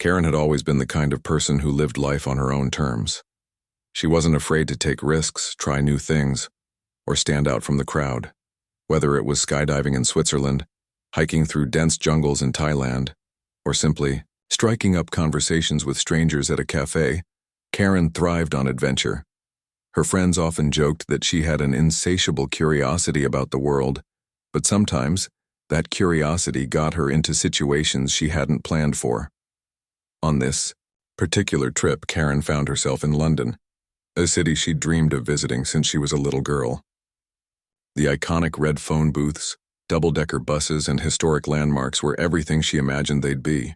Karen had always been the kind of person who lived life on her own terms. She wasn't afraid to take risks, try new things, or stand out from the crowd. Whether it was skydiving in Switzerland, hiking through dense jungles in Thailand, or simply striking up conversations with strangers at a cafe, Karen thrived on adventure. Her friends often joked that she had an insatiable curiosity about the world, but sometimes that curiosity got her into situations she hadn't planned for. On this particular trip, Karen found herself in London, a city she'd dreamed of visiting since she was a little girl. The iconic red phone booths, double-decker buses, and historic landmarks were everything she imagined they'd be.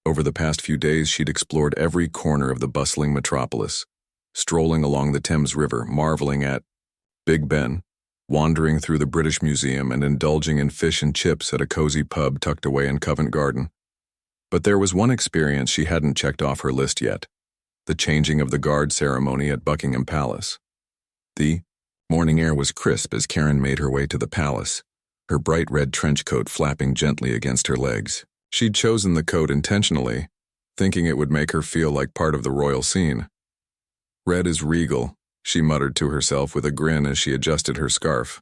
Over the past few days, she'd explored every corner of the bustling metropolis, strolling along the Thames River, marveling at Big Ben, wandering through the British Museum, and indulging in fish and chips at a cozy pub tucked away in Covent Garden. But there was one experience she hadn't checked off her list yet: the changing of the guard ceremony at Buckingham Palace. The morning air was crisp as Karen made her way to the palace, her bright red trench coat flapping gently against her legs. She'd chosen the coat intentionally, thinking it would make her feel like part of the royal scene. "Red is regal," she muttered to herself with a grin as she adjusted her scarf.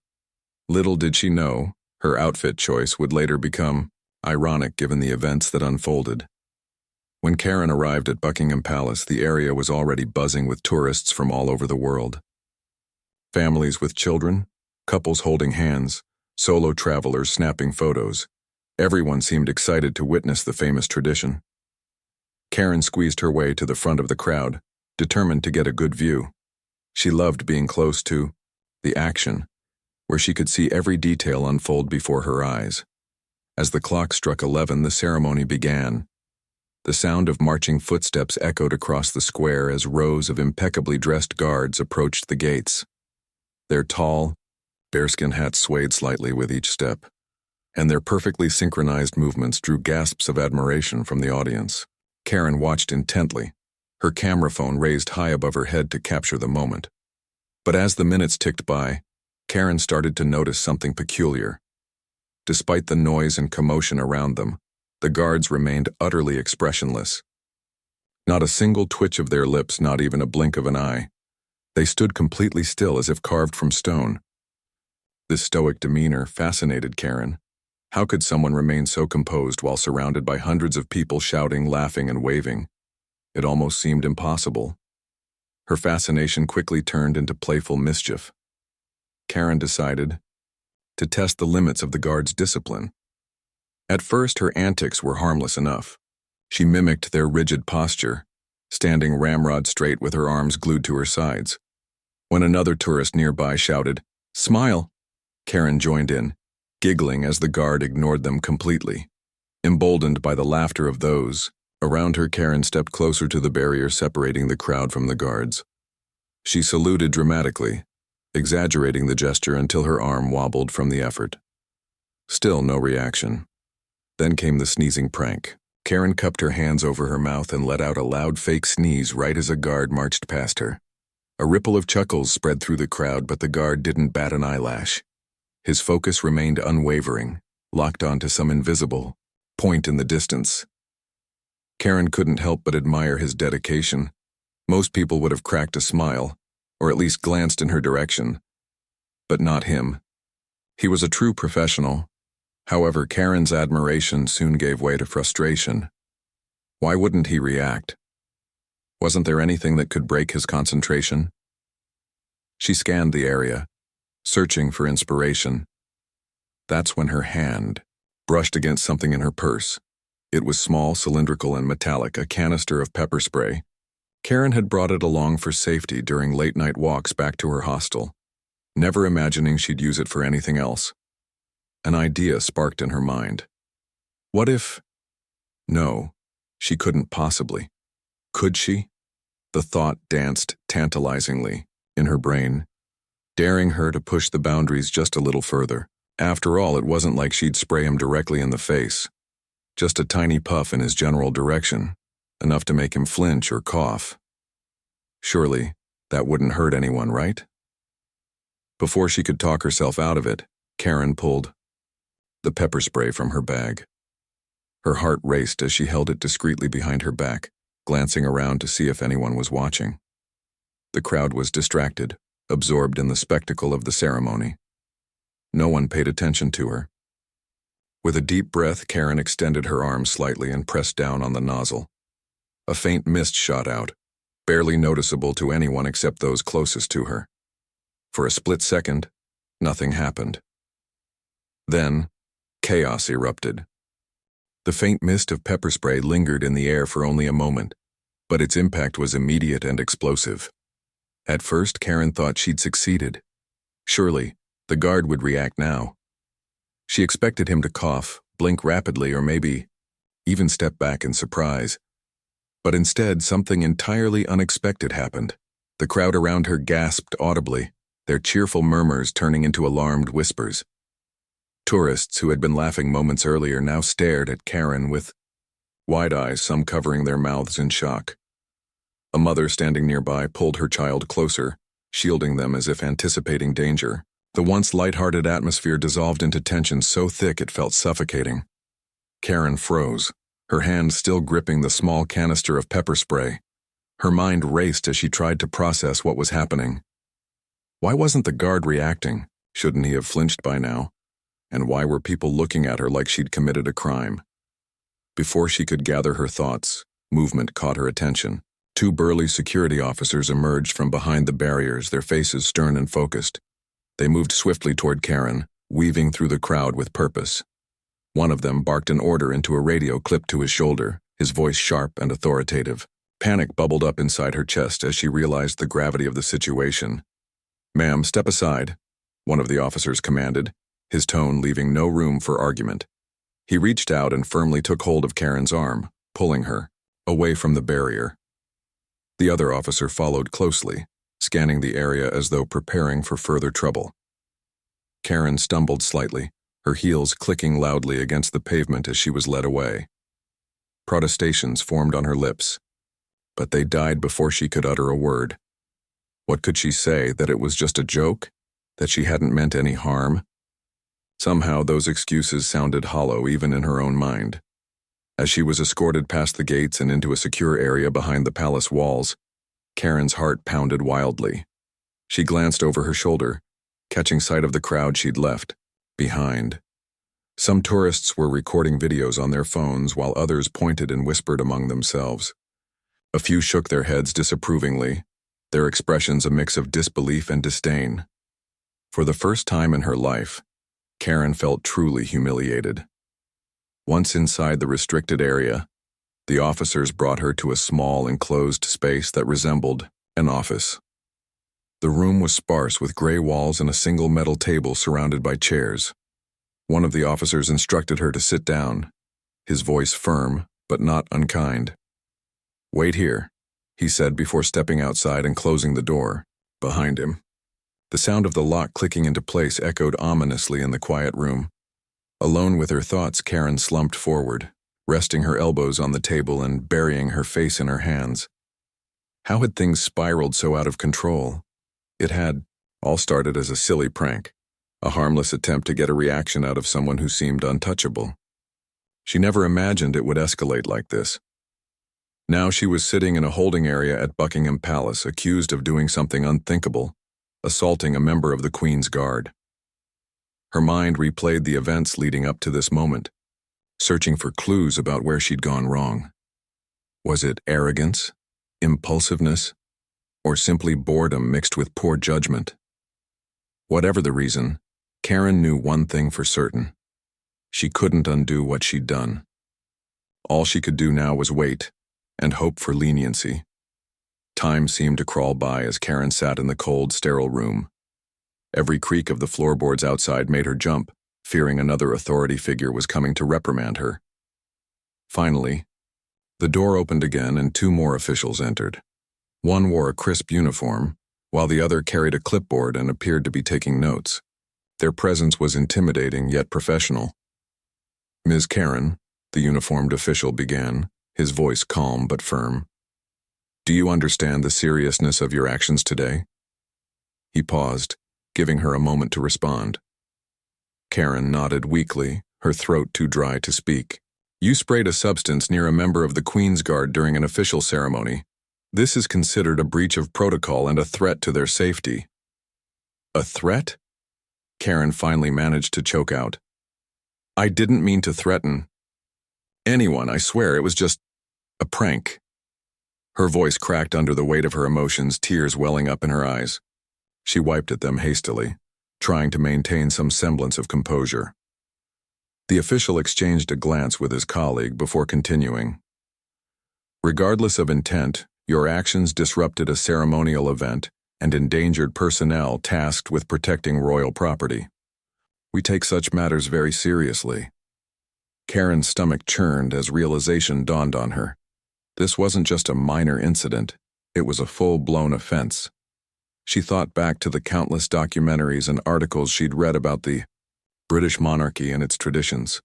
Little did she know, her outfit choice would later become ironic given the events that unfolded. When Karen arrived at Buckingham Palace, the area was already buzzing with tourists from all over the world. Families with children, couples holding hands, solo travelers snapping photos. Everyone seemed excited to witness the famous tradition. Karen squeezed her way to the front of the crowd, determined to get a good view. She loved being close to the action, where she could see every detail unfold before her eyes. As the clock struck 11, the ceremony began. The sound of marching footsteps echoed across the square as rows of impeccably dressed guards approached the gates. Their tall, bearskin hats swayed slightly with each step, and their perfectly synchronized movements drew gasps of admiration from the audience. Karen watched intently, her camera phone raised high above her head to capture the moment. But as the minutes ticked by, Karen started to notice something peculiar. Despite the noise and commotion around them, the guards remained utterly expressionless. Not a single twitch of their lips, not even a blink of an eye. They stood completely still as if carved from stone. This stoic demeanor fascinated Karen. How could someone remain so composed while surrounded by hundreds of people shouting, laughing, and waving? It almost seemed impossible. Her fascination quickly turned into playful mischief. Karen decided to test the limits of the guards' discipline. At first, her antics were harmless enough. She mimicked their rigid posture, standing ramrod straight with her arms glued to her sides. When another tourist nearby shouted, "Smile," Karen joined in, giggling as the guard ignored them completely. Emboldened by the laughter of those around her, Karen stepped closer to the barrier separating the crowd from the guards. She saluted dramatically, exaggerating the gesture until her arm wobbled from the effort. Still no reaction. Then came the sneezing prank. Karen cupped her hands over her mouth and let out a loud fake sneeze right as a guard marched past her. A ripple of chuckles spread through the crowd, but the guard didn't bat an eyelash. His focus remained unwavering, locked onto some invisible point in the distance. Karen couldn't help but admire his dedication. Most people would have cracked a smile, or at least glanced in her direction. But not him. He was a true professional. However, Karen's admiration soon gave way to frustration. Why wouldn't he react? Wasn't there anything that could break his concentration? She scanned the area, searching for inspiration. That's when her hand brushed against something in her purse. It was small, cylindrical, and metallic, a canister of pepper spray. Karen had brought it along for safety during late-night walks back to her hostel, never imagining she'd use it for anything else. An idea sparked in her mind. What if... No, she couldn't possibly. Could she? The thought danced tantalizingly in her brain, daring her to push the boundaries just a little further. After all, it wasn't like she'd spray him directly in the face. Just a tiny puff in his general direction, enough to make him flinch or cough. Surely, that wouldn't hurt anyone, right? Before she could talk herself out of it, Karen pulled the pepper spray from her bag. Her heart raced as she held it discreetly behind her back, glancing around to see if anyone was watching. The crowd was distracted, absorbed in the spectacle of the ceremony. No one paid attention to her. With a deep breath, Karen extended her arm slightly and pressed down on the nozzle. A faint mist shot out, barely noticeable to anyone except those closest to her. For a split second, nothing happened. Then, chaos erupted. The faint mist of pepper spray lingered in the air for only a moment, but its impact was immediate and explosive. At first, Karen thought she'd succeeded. Surely, the guard would react now. She expected him to cough, blink rapidly, or maybe even step back in surprise. But instead, something entirely unexpected happened. The crowd around her gasped audibly, their cheerful murmurs turning into alarmed whispers. Tourists who had been laughing moments earlier now stared at Karen with wide eyes, some covering their mouths in shock. A mother standing nearby pulled her child closer, shielding them as if anticipating danger. The once light-hearted atmosphere dissolved into tension so thick it felt suffocating. Karen froze, her hand still gripping the small canister of pepper spray. Her mind raced as she tried to process what was happening. Why wasn't the guard reacting? Shouldn't he have flinched by now? And why were people looking at her like she'd committed a crime? Before she could gather her thoughts, movement caught her attention. Two burly security officers emerged from behind the barriers, their faces stern and focused. They moved swiftly toward Karen, weaving through the crowd with purpose. One of them barked an order into a radio clipped to his shoulder, his voice sharp and authoritative. Panic bubbled up inside her chest as she realized the gravity of the situation. "Ma'am, step aside," one of the officers commanded, his tone leaving no room for argument. He reached out and firmly took hold of Karen's arm, pulling her away from the barrier. The other officer followed closely, scanning the area as though preparing for further trouble. Karen stumbled slightly, her heels clicking loudly against the pavement as she was led away. Protestations formed on her lips, but they died before she could utter a word. What could she say? That it was just a joke? That she hadn't meant any harm? Somehow those excuses sounded hollow even in her own mind. As she was escorted past the gates and into a secure area behind the palace walls, Karen's heart pounded wildly. She glanced over her shoulder, catching sight of the crowd she'd left behind. Some tourists were recording videos on their phones while others pointed and whispered among themselves. A few shook their heads disapprovingly, their expressions a mix of disbelief and disdain. For the first time in her life, Karen felt truly humiliated. Once inside the restricted area, the officers brought her to a small enclosed space that resembled an office. The room was sparse with gray walls and a single metal table surrounded by chairs. One of the officers instructed her to sit down, his voice firm but not unkind. "Wait here," he said before stepping outside and closing the door behind him. The sound of the lock clicking into place echoed ominously in the quiet room. Alone with her thoughts, Karen slumped forward, resting her elbows on the table and burying her face in her hands. How had things spiraled so out of control? It had all started as a silly prank, a harmless attempt to get a reaction out of someone who seemed untouchable. She never imagined it would escalate like this. Now she was sitting in a holding area at Buckingham Palace, accused of doing something unthinkable, assaulting a member of the Queen's Guard. Her mind replayed the events leading up to this moment, searching for clues about where she'd gone wrong. Was it arrogance, impulsiveness, or simply boredom mixed with poor judgment? Whatever the reason, Karen knew one thing for certain. She couldn't undo what she'd done. All she could do now was wait and hope for leniency. Time seemed to crawl by as Karen sat in the cold, sterile room. Every creak of the floorboards outside made her jump, fearing another authority figure was coming to reprimand her. Finally, the door opened again and two more officials entered. One wore a crisp uniform, while the other carried a clipboard and appeared to be taking notes. Their presence was intimidating yet professional. "Ms. Karen," the uniformed official began, his voice calm but firm. "Do you understand the seriousness of your actions today?" He paused, giving her a moment to respond. Karen nodded weakly, her throat too dry to speak. You sprayed a substance near a member of the Queen's Guard during an official ceremony. This is considered a breach of protocol and a threat to their safety. A threat? Karen finally managed to choke out. I didn't mean to threaten anyone, I swear, it was just a prank. Her voice cracked under the weight of her emotions, tears welling up in her eyes. She wiped at them hastily, trying to maintain some semblance of composure. The official exchanged a glance with his colleague before continuing. Regardless of intent, your actions disrupted a ceremonial event and endangered personnel tasked with protecting royal property. We take such matters very seriously. Karen's stomach churned as realization dawned on her. This wasn't just a minor incident, it was a full-blown offense. She thought back to the countless documentaries and articles she'd read about the British monarchy and its traditions.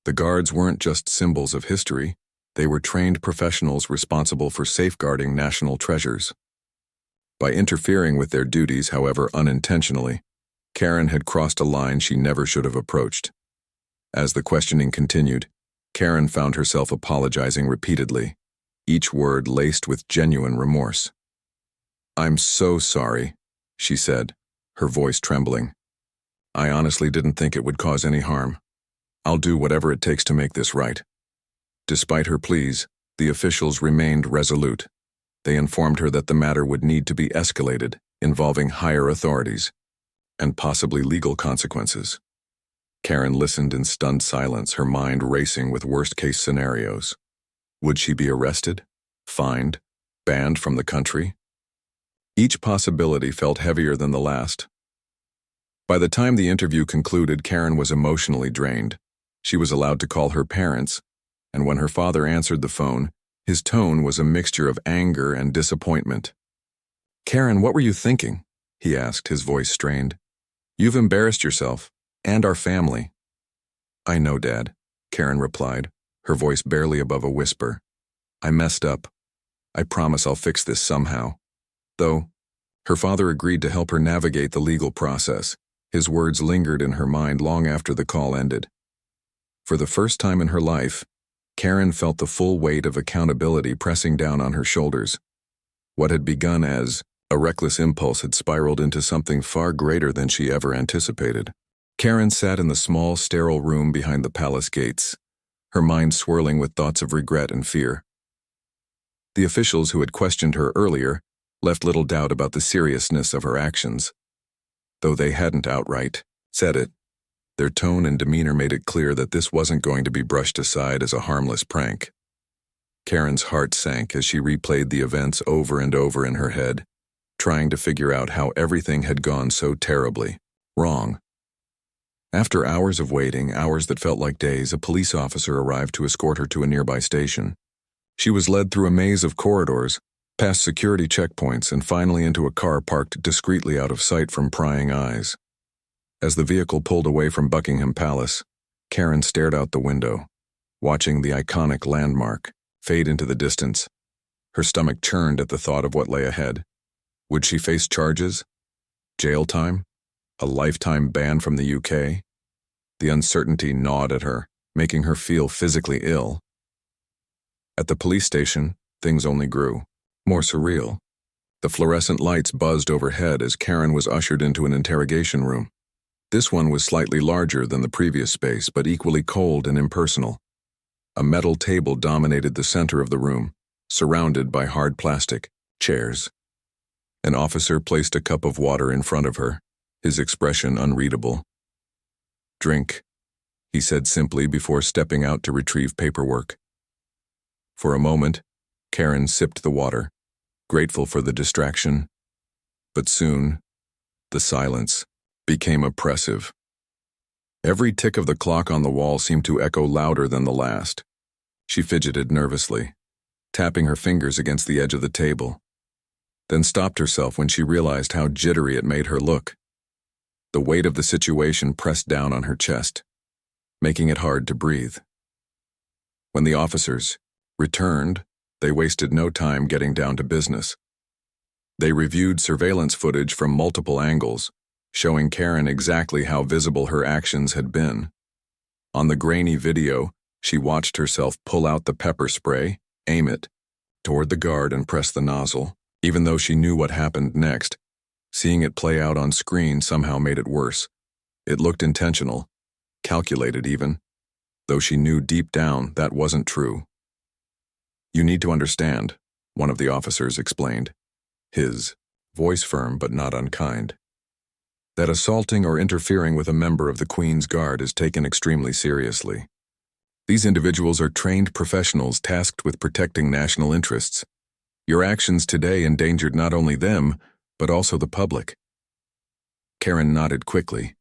The guards weren't just symbols of history, they were trained professionals responsible for safeguarding national treasures. By interfering with their duties, however unintentionally, Karen had crossed a line she never should have approached. As the questioning continued, Karen found herself apologizing repeatedly, each word laced with genuine remorse. I'm so sorry, she said, her voice trembling. I honestly didn't think it would cause any harm. I'll do whatever it takes to make this right. Despite her pleas, the officials remained resolute. They informed her that the matter would need to be escalated, involving higher authorities, and possibly legal consequences. Karen listened in stunned silence, her mind racing with worst-case scenarios. Would she be arrested, fined, banned from the country? Each possibility felt heavier than the last. By the time the interview concluded, Karen was emotionally drained. She was allowed to call her parents, and when her father answered the phone, his tone was a mixture of anger and disappointment. Karen, what were you thinking? He asked, his voice strained. You've embarrassed yourself, and our family. I know, Dad, Karen replied, her voice barely above a whisper. I messed up. I promise I'll fix this somehow. Though, her father agreed to help her navigate the legal process. His words lingered in her mind long after the call ended. For the first time in her life, Karen felt the full weight of accountability pressing down on her shoulders. What had begun as a reckless impulse had spiraled into something far greater than she ever anticipated. Karen sat in the small, sterile room behind the palace gates, her mind swirling with thoughts of regret and fear. The officials who had questioned her earlier left little doubt about the seriousness of her actions. Though they hadn't outright said it, their tone and demeanor made it clear that this wasn't going to be brushed aside as a harmless prank. Karen's heart sank as she replayed the events over and over in her head, trying to figure out how everything had gone so terribly wrong. After hours of waiting, hours that felt like days, a police officer arrived to escort her to a nearby station. She was led through a maze of corridors, past security checkpoints, and finally into a car parked discreetly out of sight from prying eyes. As the vehicle pulled away from Buckingham Palace, Karen stared out the window, watching the iconic landmark fade into the distance. Her stomach churned at the thought of what lay ahead. Would she face charges? Jail time? A lifetime ban from the UK? The uncertainty gnawed at her, making her feel physically ill. At the police station, things only grew more surreal. The fluorescent lights buzzed overhead as Karen was ushered into an interrogation room. This one was slightly larger than the previous space, but equally cold and impersonal. A metal table dominated the center of the room, surrounded by hard plastic chairs. An officer placed a cup of water in front of her, his expression unreadable. Drink, he said simply before stepping out to retrieve paperwork. For a moment, Karen sipped the water, grateful for the distraction. But soon, the silence became oppressive. Every tick of the clock on the wall seemed to echo louder than the last. She fidgeted nervously, tapping her fingers against the edge of the table, then stopped herself when she realized how jittery it made her look. The weight of the situation pressed down on her chest, making it hard to breathe. When the officers returned, they wasted no time getting down to business. They reviewed surveillance footage from multiple angles, showing Karen exactly how visible her actions had been. On the grainy video, She watched herself pull out the pepper spray, aim it toward the guard and press the nozzle. Even though she knew what happened next, seeing it play out on screen somehow made it worse. It looked intentional, calculated even, though she knew deep down that wasn't true. "You need to understand," one of the officers explained, his voice firm but not unkind, "that assaulting or interfering with a member of the Queen's Guard is taken extremely seriously. These individuals are trained professionals tasked with protecting national interests. Your actions today endangered not only them, but also the public." Karen nodded quickly,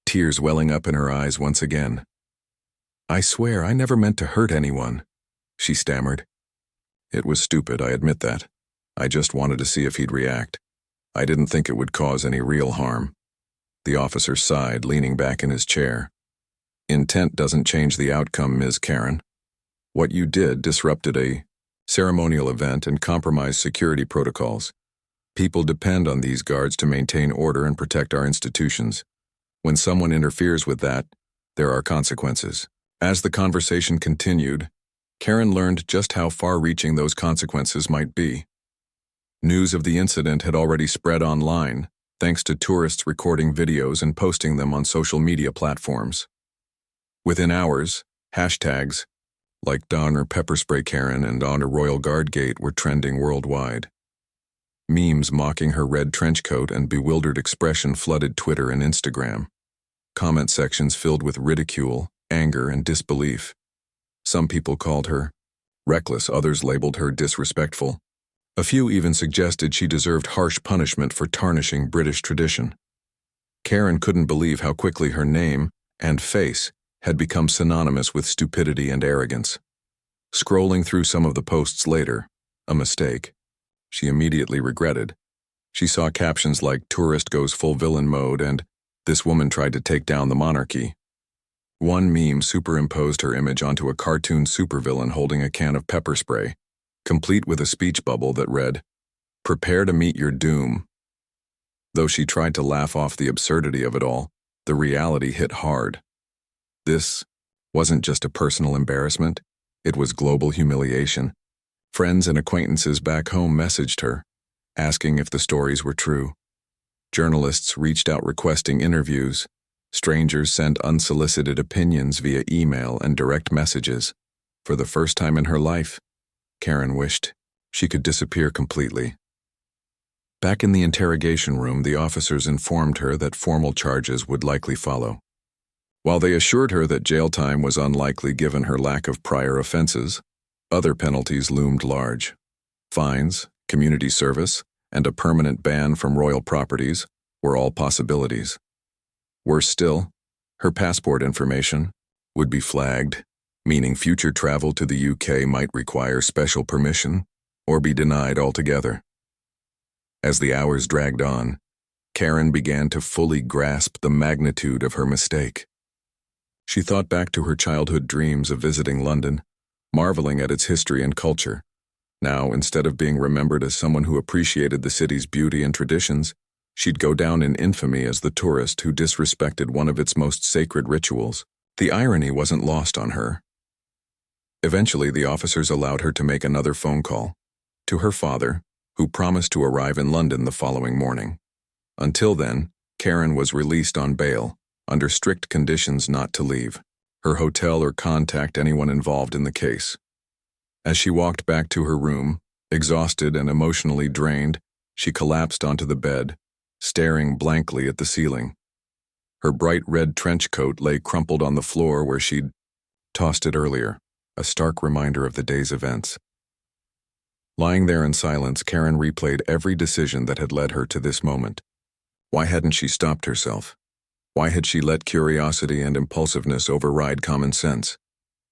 tears welling up in her eyes once again. "I swear I never meant to hurt anyone," she stammered. "It was stupid, I admit that. I just wanted to see if he'd react. I didn't think it would cause any real harm." The officer sighed, leaning back in his chair. "Intent doesn't change the outcome, Ms. Karen. What you did disrupted a ceremonial event and compromised security protocols. People depend on these guards to maintain order and protect our institutions. When someone interferes with that, there are consequences." As the conversation continued, Karen learned just how far-reaching those consequences might be. News of the incident had already spread online, thanks to tourists recording videos and posting them on social media platforms. Within hours, hashtags like Donner Pepper Spray Karen and Honor Royal Guard Gate were trending worldwide. Memes mocking her red trench coat and bewildered expression flooded Twitter and Instagram. Comment sections filled with ridicule, anger, and disbelief. Some people called her reckless, others labeled her disrespectful. A few even suggested she deserved harsh punishment for tarnishing British tradition. Karen couldn't believe how quickly her name and face had become synonymous with stupidity and arrogance. Scrolling through some of the posts later, a mistake she immediately regretted. She saw captions like "Tourist goes full villain mode" and "This woman tried to take down the monarchy." One meme superimposed her image onto a cartoon supervillain holding a can of pepper spray, complete with a speech bubble that read, "Prepare to meet your doom." Though she tried to laugh off the absurdity of it all, the reality hit hard. This wasn't just a personal embarrassment, it was global humiliation. Friends and acquaintances back home messaged her, asking if the stories were true. Journalists reached out requesting interviews. Strangers sent unsolicited opinions via email and direct messages. For the first time in her life, Karen wished she could disappear completely. Back in the interrogation room, the officers informed her that formal charges would likely follow. While they assured her that jail time was unlikely given her lack of prior offenses, other penalties loomed large. Fines, community service, and a permanent ban from royal properties were all possibilities. Worse still, her passport information would be flagged, meaning future travel to the UK might require special permission or be denied altogether. As the hours dragged on, Karen began to fully grasp the magnitude of her mistake. She thought back to her childhood dreams of visiting London, marveling at its history and culture. Now, instead of being remembered as someone who appreciated the city's beauty and traditions, she'd go down in infamy as the tourist who disrespected one of its most sacred rituals. The irony wasn't lost on her. Eventually, the officers allowed her to make another phone call to her father, who promised to arrive in London the following morning. Until then, Karen was released on bail, under strict conditions not to leave her hotel or contact anyone involved in the case. As she walked back to her room, exhausted and emotionally drained, she collapsed onto the bed, staring blankly at the ceiling. Her bright red trench coat lay crumpled on the floor where she'd tossed it earlier, a stark reminder of the day's events. Lying there in silence, Karen replayed every decision that had led her to this moment. Why hadn't she stopped herself? Why had she let curiosity and impulsiveness override common sense?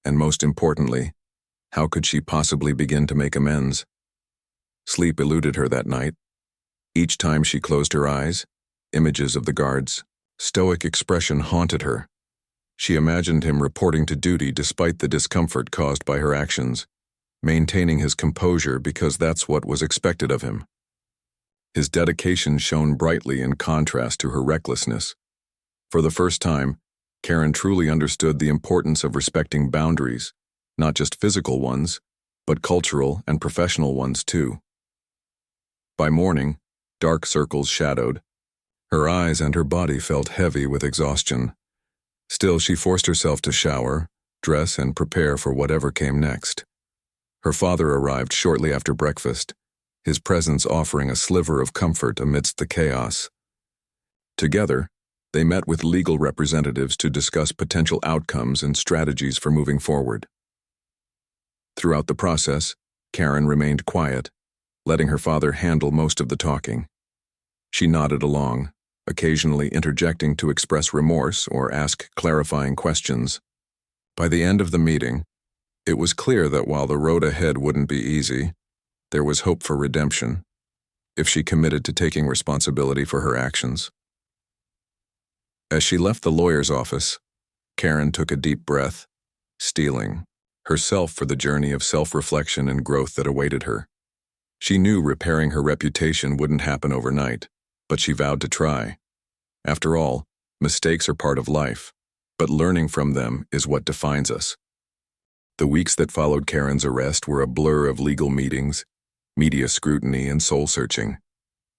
And most importantly, how could she possibly begin to make amends? Sleep eluded her that night. Each time she closed her eyes, images of the guard's stoic expression haunted her. She imagined him reporting to duty despite the discomfort caused by her actions, maintaining his composure because that's what was expected of him. His dedication shone brightly in contrast to her recklessness. For the first time, Karen truly understood the importance of respecting boundaries, not just physical ones, but cultural and professional ones too. By morning, dark circles shadowed. Her eyes and her body felt heavy with exhaustion. Still, she forced herself to shower, dress, and prepare for whatever came next. Her father arrived shortly after breakfast, his presence offering a sliver of comfort amidst the chaos. Together, they met with legal representatives to discuss potential outcomes and strategies for moving forward. Throughout the process, Karen remained quiet, letting her father handle most of the talking. She nodded along, occasionally interjecting to express remorse or ask clarifying questions. By the end of the meeting, it was clear that while the road ahead wouldn't be easy, there was hope for redemption, if she committed to taking responsibility for her actions. As she left the lawyer's office, Karen took a deep breath, steeling herself for the journey of self-reflection and growth that awaited her. She knew repairing her reputation wouldn't happen overnight, but she vowed to try. After all, mistakes are part of life, but learning from them is what defines us. The weeks that followed Karen's arrest were a blur of legal meetings, media scrutiny, and soul-searching.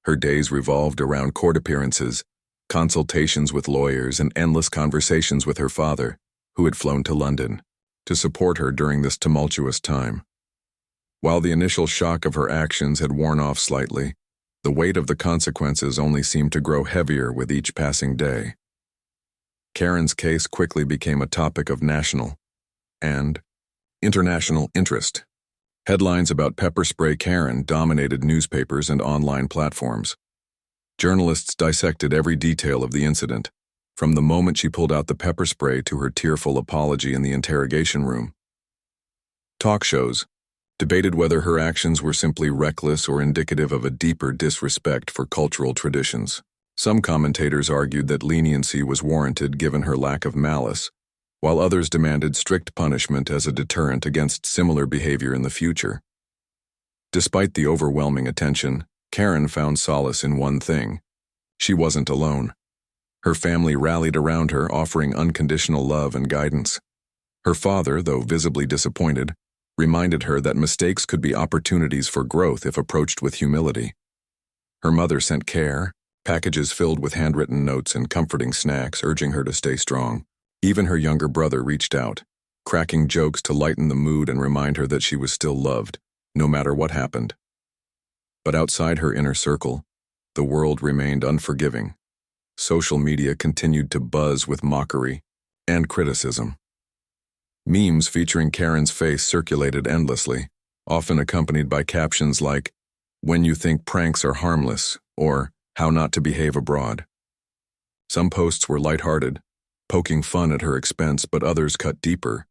Her days revolved around court appearances, consultations with lawyers, and endless conversations with her father, who had flown to London, to support her during this tumultuous time. While the initial shock of her actions had worn off slightly, the weight of the consequences only seemed to grow heavier with each passing day. Karen's case quickly became a topic of national and international interest. Headlines about pepper spray Karen dominated newspapers and online platforms. Journalists dissected every detail of the incident, from the moment she pulled out the pepper spray to her tearful apology in the interrogation room. Talk shows debated whether her actions were simply reckless or indicative of a deeper disrespect for cultural traditions. Some commentators argued that leniency was warranted given her lack of malice, while others demanded strict punishment as a deterrent against similar behavior in the future. Despite the overwhelming attention, Karen found solace in one thing: she wasn't alone. Her family rallied around her, offering unconditional love and guidance. Her father, though visibly disappointed, reminded her that mistakes could be opportunities for growth if approached with humility. Her mother sent care, packages filled with handwritten notes and comforting snacks, urging her to stay strong. Even her younger brother reached out, cracking jokes to lighten the mood and remind her that she was still loved, no matter what happened. But outside her inner circle, the world remained unforgiving. Social media continued to buzz with mockery and criticism. Memes featuring Karen's face circulated endlessly, often accompanied by captions like, "When you think pranks are harmless," or "How not to behave abroad." Some posts were lighthearted, poking fun at her expense, but others cut deeper,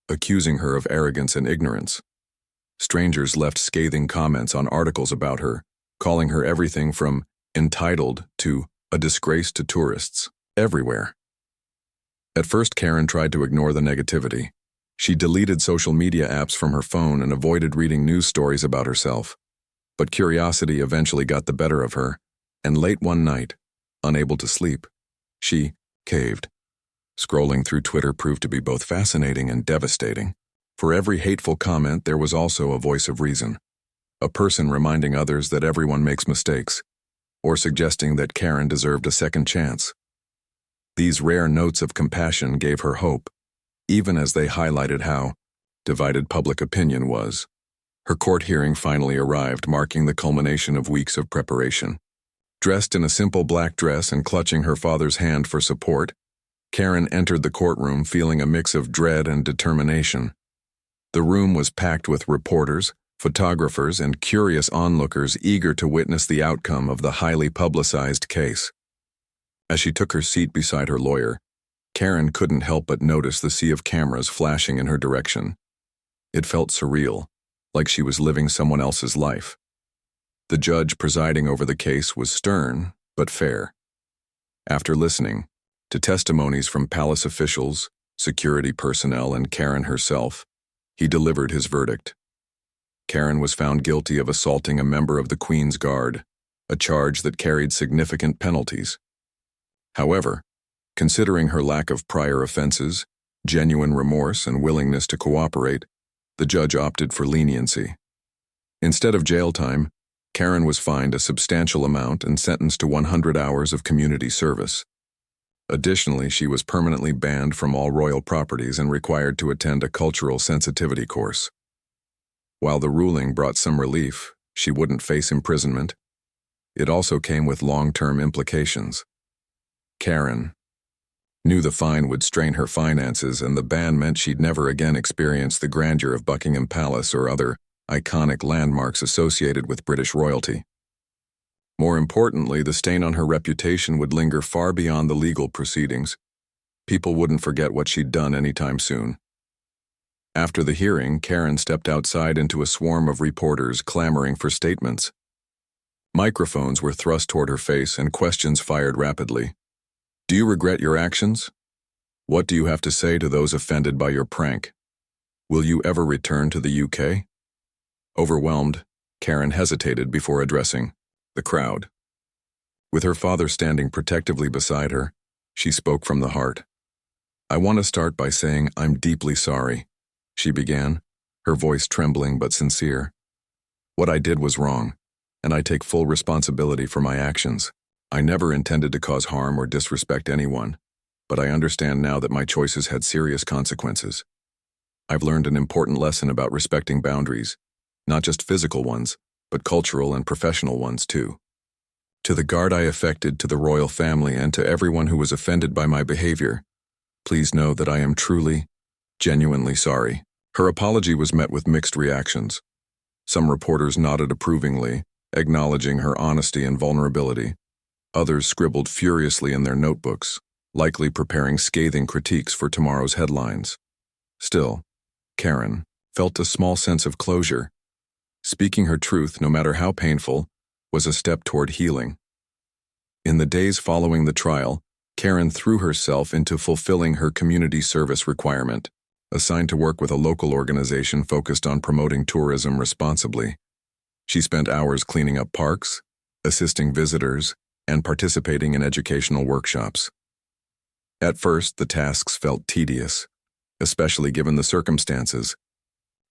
accusing her of arrogance and ignorance. Strangers left scathing comments on articles about her, calling her everything from entitled to a disgrace to tourists, everywhere. At first, Karen tried to ignore the negativity. She deleted social media apps from her phone and avoided reading news stories about herself. But curiosity eventually got the better of her, and late one night, unable to sleep, she caved. Scrolling through Twitter proved to be both fascinating and devastating. For every hateful comment, there was also a voice of reason, a person reminding others that everyone makes mistakes, or suggesting that Karen deserved a second chance. These rare notes of compassion gave her hope, even as they highlighted how divided public opinion was. Her court hearing finally arrived, marking the culmination of weeks of preparation. Dressed in a simple black dress and clutching her father's hand for support, Karen entered the courtroom feeling a mix of dread and determination. The room was packed with reporters, photographers, and curious onlookers eager to witness the outcome of the highly publicized case. As she took her seat beside her lawyer, Karen couldn't help but notice the sea of cameras flashing in her direction. It felt surreal, like she was living someone else's life. The judge presiding over the case was stern but fair. After listening to testimonies from palace officials, security personnel, and Karen herself, he delivered his verdict. Karen was found guilty of assaulting a member of the Queen's Guard, a charge that carried significant penalties. However, Considering her lack of prior offenses, genuine remorse, and willingness to cooperate, the judge opted for leniency. Instead of jail time, Karen was fined a substantial amount and sentenced to 100 hours of community service. Additionally, she was permanently banned from all royal properties and required to attend a cultural sensitivity course. While the ruling brought some relief, she wouldn't face imprisonment. It also came with long-term implications. Karen knew the fine would strain her finances, and the ban meant she'd never again experience the grandeur of Buckingham Palace or other iconic landmarks associated with British royalty. More importantly, the stain on her reputation would linger far beyond the legal proceedings. People wouldn't forget what she'd done anytime soon. After the hearing, Karen stepped outside into a swarm of reporters clamoring for statements. Microphones were thrust toward her face and questions fired rapidly. Do you regret your actions? What do you have to say to those offended by your prank? Will you ever return to the UK? Overwhelmed, Karen hesitated before addressing the crowd. With her father standing protectively beside her, she spoke from the heart. I want to start by saying I'm deeply sorry, she began, her voice trembling but sincere. What I did was wrong, and I take full responsibility for my actions. I never intended to cause harm or disrespect anyone, but I understand now that my choices had serious consequences. I've learned an important lesson about respecting boundaries, not just physical ones, but cultural and professional ones too. To the guard I affected, to the royal family, and to everyone who was offended by my behavior, please know that I am truly, genuinely sorry. Her apology was met with mixed reactions. Some reporters nodded approvingly, acknowledging her honesty and vulnerability. Others scribbled furiously in their notebooks, likely preparing scathing critiques for tomorrow's headlines. Still, Karen felt a small sense of closure. Speaking her truth, no matter how painful, was a step toward healing. In the days following the trial, Karen threw herself into fulfilling her community service requirement, assigned to work with a local organization focused on promoting tourism responsibly. She spent hours cleaning up parks, assisting visitors, and participating in educational workshops. At first, the tasks felt tedious, especially given the circumstances.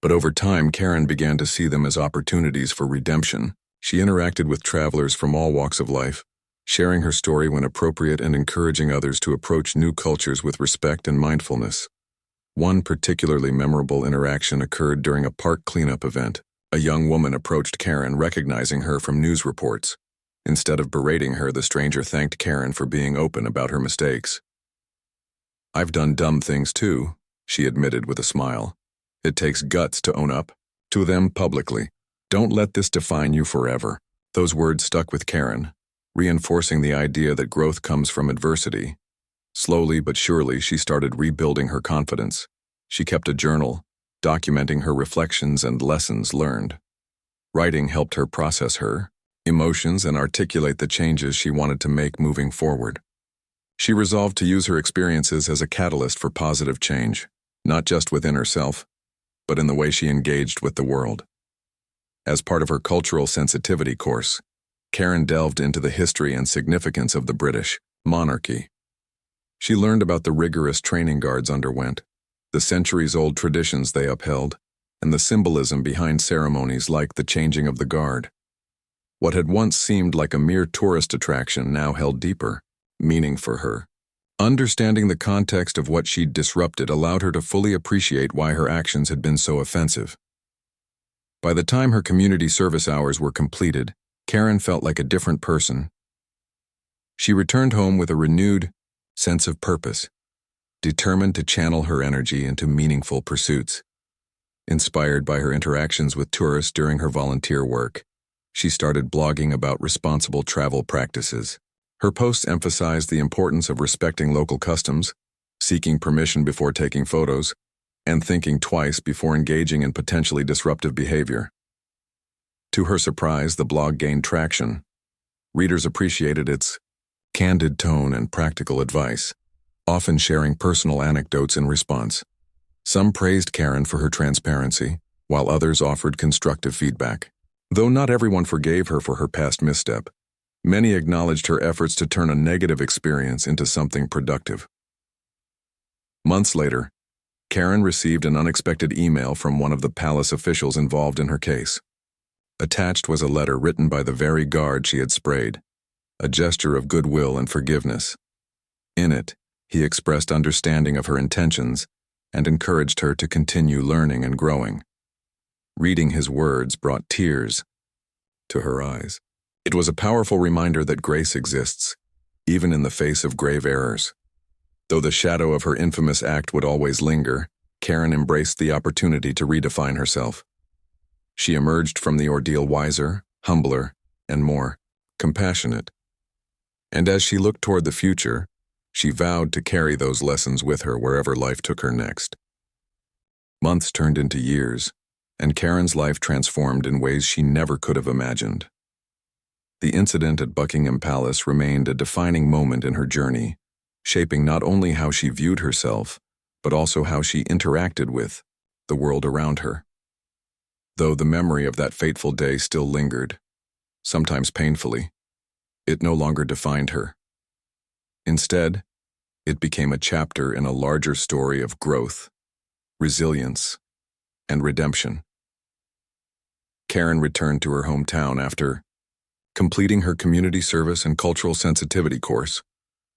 But over time, Karen began to see them as opportunities for redemption. She interacted with travelers from all walks of life, sharing her story when appropriate and encouraging others to approach new cultures with respect and mindfulness. One particularly memorable interaction occurred during a park cleanup event. A young woman approached Karen, recognizing her from news reports. Instead of berating her, the stranger thanked Karen for being open about her mistakes. I've done dumb things too, she admitted with a smile. It takes guts to own up to them publicly. Don't let this define you forever. Those words stuck with Karen, reinforcing the idea that growth comes from adversity. Slowly but surely, she started rebuilding her confidence. She kept a journal, documenting her reflections and lessons learned. Writing helped her process her emotions and articulate the changes she wanted to make moving forward. She resolved to use her experiences as a catalyst for positive change, not just within herself, but in the way she engaged with the world. As part of her cultural sensitivity course, Karen delved into the history and significance of the British monarchy. She learned about the rigorous training guards underwent, the centuries-old traditions they upheld, and the symbolism behind ceremonies like the changing of the guard. What had once seemed like a mere tourist attraction now held deeper meaning for her. Understanding the context of what she'd disrupted allowed her to fully appreciate why her actions had been so offensive. By the time her community service hours were completed, Karen felt like a different person. She returned home with a renewed sense of purpose, determined to channel her energy into meaningful pursuits. Inspired by her interactions with tourists during her volunteer work, she started blogging about responsible travel practices. Her posts emphasized the importance of respecting local customs, seeking permission before taking photos, and thinking twice before engaging in potentially disruptive behavior. To her surprise, the blog gained traction. Readers appreciated its candid tone and practical advice, often sharing personal anecdotes in response. Some praised Karen for her transparency, while others offered constructive feedback. Though not everyone forgave her for her past misstep, Many acknowledged her efforts to turn a negative experience into something productive. Months later, Karen received an unexpected email from one of the palace officials involved in her case. Attached was a letter written by the very guard she had sprayed, a gesture of goodwill and forgiveness. In it, he expressed understanding of her intentions and encouraged her to continue learning and growing. Reading his words brought tears to her eyes. It was a powerful reminder that grace exists, even in the face of grave errors. Though the shadow of her infamous act would always linger, Karen embraced the opportunity to redefine herself. She emerged from the ordeal wiser, humbler, and more compassionate. And as she looked toward the future, she vowed to carry those lessons with her wherever life took her next. Months turned into years, and Karen's life transformed in ways she never could have imagined. The incident at Buckingham Palace remained a defining moment in her journey, shaping not only how she viewed herself, but also how she interacted with the world around her. Though the memory of that fateful day still lingered, sometimes painfully, it no longer defined her. Instead, it became a chapter in a larger story of growth, resilience, and redemption. Karen returned to her hometown after completing her community service and cultural sensitivity course,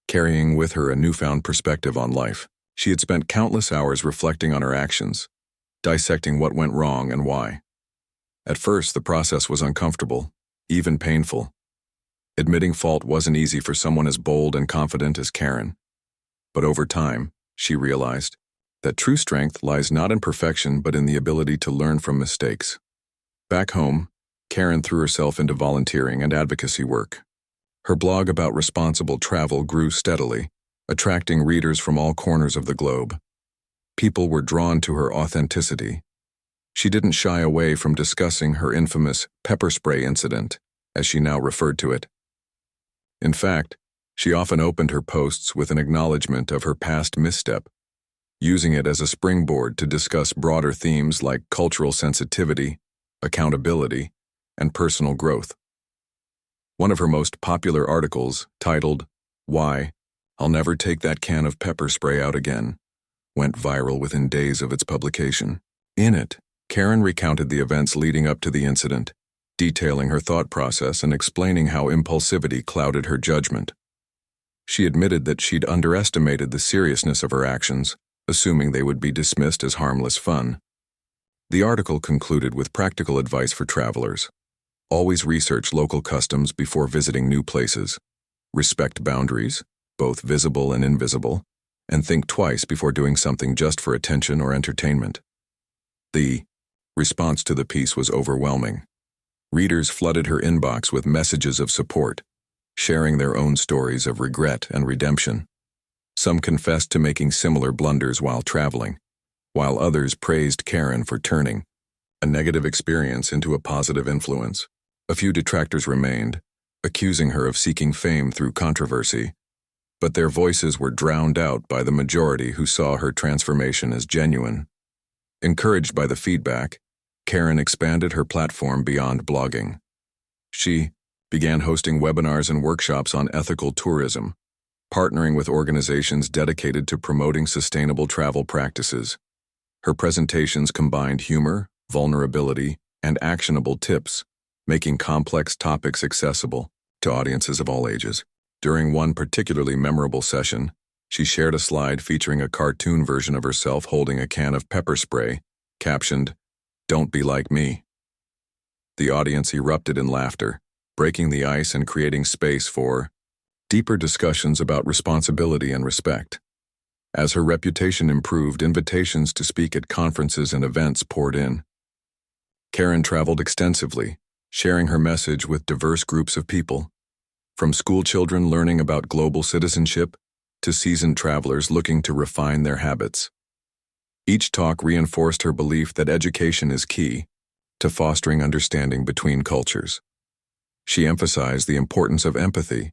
carrying with her a newfound perspective on life. She had spent countless hours reflecting on her actions, dissecting what went wrong and why. At first, the process was uncomfortable, even painful. Admitting fault wasn't easy for someone as bold and confident as Karen. But over time, she realized that true strength lies not in perfection but in the ability to learn from mistakes. Back home, Karen threw herself into volunteering and advocacy work. Her blog about responsible travel grew steadily, attracting readers from all corners of the globe. People were drawn to her authenticity. She didn't shy away from discussing her infamous pepper spray incident, as she now referred to it. In fact, she often opened her posts with an acknowledgement of her past misstep, using it as a springboard to discuss broader themes like cultural sensitivity, accountability, and personal growth. One of her most popular articles, titled, "Why I'll Never Take That Can of Pepper Spray Out Again," went viral within days of its publication. In it, Karen recounted the events leading up to the incident, detailing her thought process and explaining how impulsivity clouded her judgment. She admitted that she'd underestimated the seriousness of her actions, assuming they would be dismissed as harmless fun. The article concluded with practical advice for travelers. Always research local customs before visiting new places. Respect boundaries, both visible and invisible, and think twice before doing something just for attention or entertainment. The response to the piece was overwhelming. Readers flooded her inbox with messages of support, sharing their own stories of regret and redemption. Some confessed to making similar blunders while traveling, while others praised Karen for turning a negative experience into a positive influence. A few detractors remained, accusing her of seeking fame through controversy, but their voices were drowned out by the majority who saw her transformation as genuine. Encouraged by the feedback, Karen expanded her platform beyond blogging. She began hosting webinars and workshops on ethical tourism, partnering with organizations dedicated to promoting sustainable travel practices. Her presentations combined humor, vulnerability, and actionable tips, making complex topics accessible to audiences of all ages. During one particularly memorable session, she shared a slide featuring a cartoon version of herself holding a can of pepper spray, captioned, "Don't be like me." The audience erupted in laughter, breaking the ice and creating space for deeper discussions about responsibility and respect. As her reputation improved, invitations to speak at conferences and events poured in. Karen traveled extensively, sharing her message with diverse groups of people, from school children learning about global citizenship to seasoned travelers looking to refine their habits. Each talk reinforced her belief that education is key to fostering understanding between cultures. She emphasized the importance of empathy,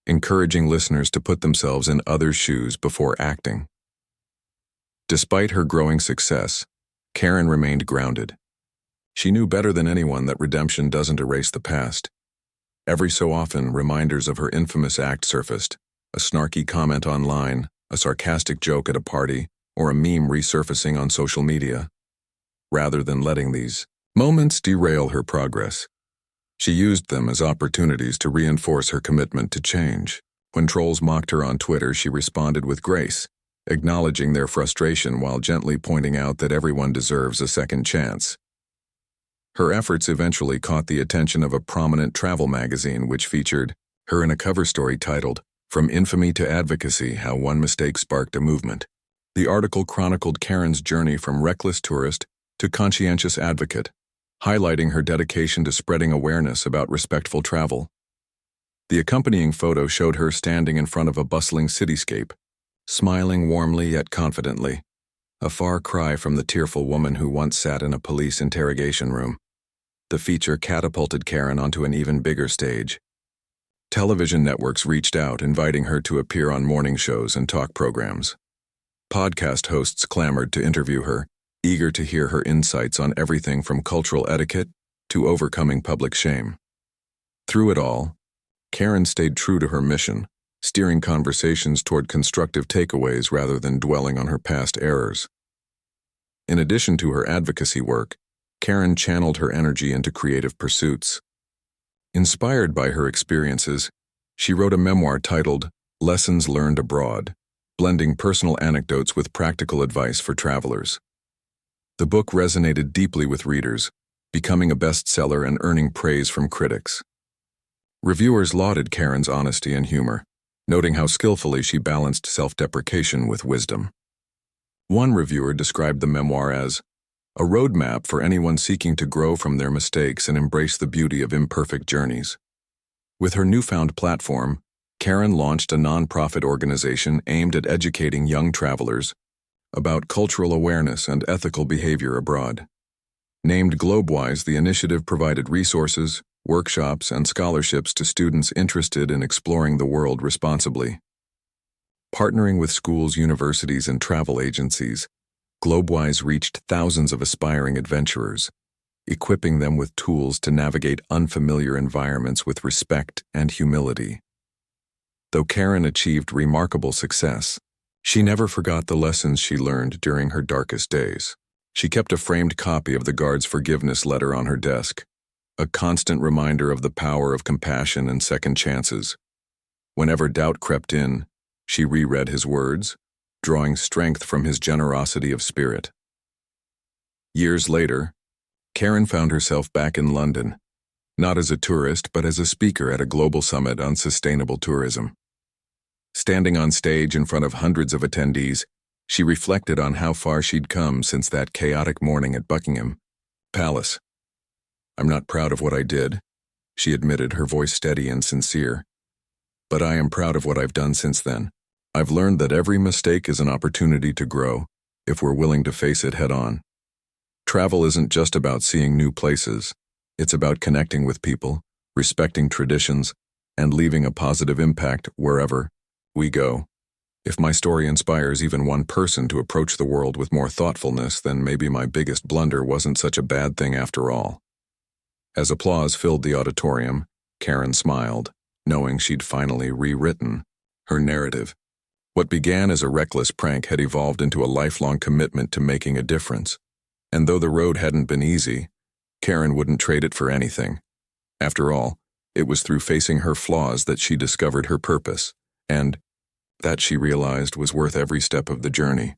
encouraging listeners to put themselves in others' shoes before acting. Despite her growing success, Karen remained grounded. She knew better than anyone that redemption doesn't erase the past. Every so often, reminders of her infamous act surfaced: a snarky comment online, a sarcastic joke at a party, or a meme resurfacing on social media. Rather than letting these moments derail her progress, she used them as opportunities to reinforce her commitment to change. When trolls mocked her on Twitter, she responded with grace, acknowledging their frustration while gently pointing out that everyone deserves a second chance. Her efforts eventually caught the attention of a prominent travel magazine, which featured her in a cover story titled, "From Infamy to Advocacy: How One Mistake Sparked a Movement." The article chronicled Karen's journey from reckless tourist to conscientious advocate, highlighting her dedication to spreading awareness about respectful travel. The accompanying photo showed her standing in front of a bustling cityscape, smiling warmly yet confidently, a far cry from the tearful woman who once sat in a police interrogation room. The feature catapulted Karen onto an even bigger stage. Television networks reached out, inviting her to appear on morning shows and talk programs. Podcast hosts clamored to interview her, eager to hear her insights on everything from cultural etiquette to overcoming public shame. Through it all, Karen stayed true to her mission, steering conversations toward constructive takeaways rather than dwelling on her past errors. In addition to her advocacy work, Karen channeled her energy into creative pursuits. Inspired by her experiences, she wrote a memoir titled Lessons Learned Abroad, blending personal anecdotes with practical advice for travelers. The book resonated deeply with readers, becoming a bestseller and earning praise from critics. Reviewers lauded Karen's honesty and humor, noting how skillfully she balanced self-deprecation with wisdom. One reviewer described the memoir as a roadmap for anyone seeking to grow from their mistakes and embrace the beauty of imperfect journeys. With her newfound platform, Karen launched a nonprofit organization aimed at educating young travelers about cultural awareness and ethical behavior abroad. Named GlobeWise, the initiative provided resources, workshops, and scholarships to students interested in exploring the world responsibly. Partnering with schools, universities, and travel agencies, GlobeWise reached thousands of aspiring adventurers, equipping them with tools to navigate unfamiliar environments with respect and humility. Though Karen achieved remarkable success, she never forgot the lessons she learned during her darkest days. She kept a framed copy of the guard's forgiveness letter on her desk, a constant reminder of the power of compassion and second chances. Whenever doubt crept in, she reread his words, drawing strength from his generosity of spirit. Years later, Karen found herself back in London, not as a tourist but as a speaker at a global summit on sustainable tourism. Standing on stage in front of hundreds of attendees, she reflected on how far she'd come since that chaotic morning at Buckingham Palace. "I'm not proud of what I did," she admitted, her voice steady and sincere. "But I am proud of what I've done since then. I've learned that every mistake is an opportunity to grow, if we're willing to face it head on. Travel isn't just about seeing new places. It's about connecting with people, respecting traditions, and leaving a positive impact wherever we go. If my story inspires even one person to approach the world with more thoughtfulness, then maybe my biggest blunder wasn't such a bad thing after all." As applause filled the auditorium, Karen smiled, knowing she'd finally rewritten her narrative. What began as a reckless prank had evolved into a lifelong commitment to making a difference. And though the road hadn't been easy, Karen wouldn't trade it for anything. After all, it was through facing her flaws that she discovered her purpose, and that she realized was worth every step of the journey.